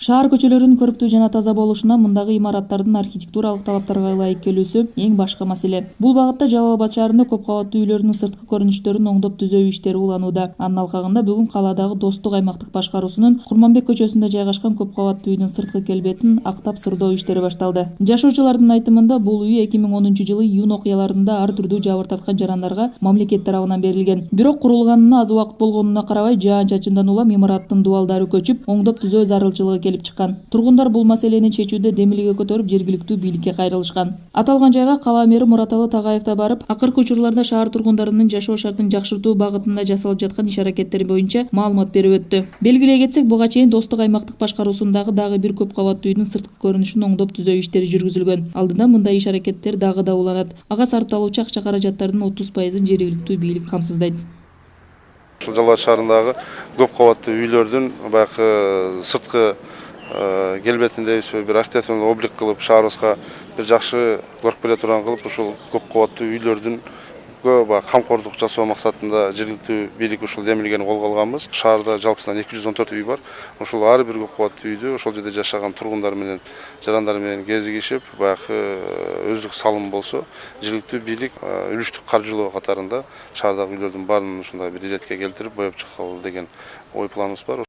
Шаар көчөлөрүнүн көрүктүү жана таза болушуна мындагы имараттардын архитектуралык талаптарга ылайык келүүсү эң башкы маселе. Бул багытта Жалал Абад шаарында көп кабаттуу үйлөрдүн сырткы көрүнүштөрүн оңдоп түзөө иштери уланууда. Анын алкагында бүгүн калаадагы Достук аймактык башкаруусунун Курманбек көчөсүндө жайгашкан көп кабаттуу үйдүн сырткы келбетин актап сырдоо иштери башталды. Жашоочулардын айтымында бул үй 2010-жылы июнь окуяларында ар түрдүү жабыр тарткан жарандарга мамлекет тарабынан берилген. Бирок курулганына аз убакыт болгонуна карабай жаан-чачындан улам имараттын дубалдары көчүп, оңдоп түзөө зарылчылыгы келип чыккан. Тургундар бул маселени чечүүдө демилге көтөрүп, жергиликтүү бийликке кайрылышкан. Аталган жайга кала мэри Мураталы Тагаев да барып, акыркы учурларда шаар тургундарынын жашоо шартын жакшыртуу багытында жасалып жаткан иш-аракеттер боюнча маалымат берип өттү. Белгилей кетсек, буга чейин Достук аймактык башкаруусундагы дагы бир көп кабаттуу үйдүн сырткы көрүнүшүн оңдоп түзөө иштери жүргүзүлгөн. Алдында мындай иш-аракеттер дагы да уланат. Ага сарпталуучу акча каражаттардын 30%-ын жергиликтүү бийлик камсыздайт. Жалал Абад шаарындагы көп кабаттуу үйлөрдүн баягы сырткы келбетинде бир архитектуралык облик кылып, шаарыбызга бир жакшы көрүп келе турган кылып, ушул көп кабаттуу үйлөрдүн камкордук жасоо максатында жергиликтүү бийлик ушул демилгени колго алганбыз. Шаарда жалпысынан 214 үй бар. Ушул ар бир көп кабаттуу үйдү ошол жерде жашаган тургундар менен, жарандар менен кезигишип, баягы өздүк салым болсо, жергиликтүү бийлик үлүштүк каржылоо катарында шаардагы үйлөрдүн баарын ушундай бир иретке келтирип, боеп чыккалы деген ой планыбыз бар.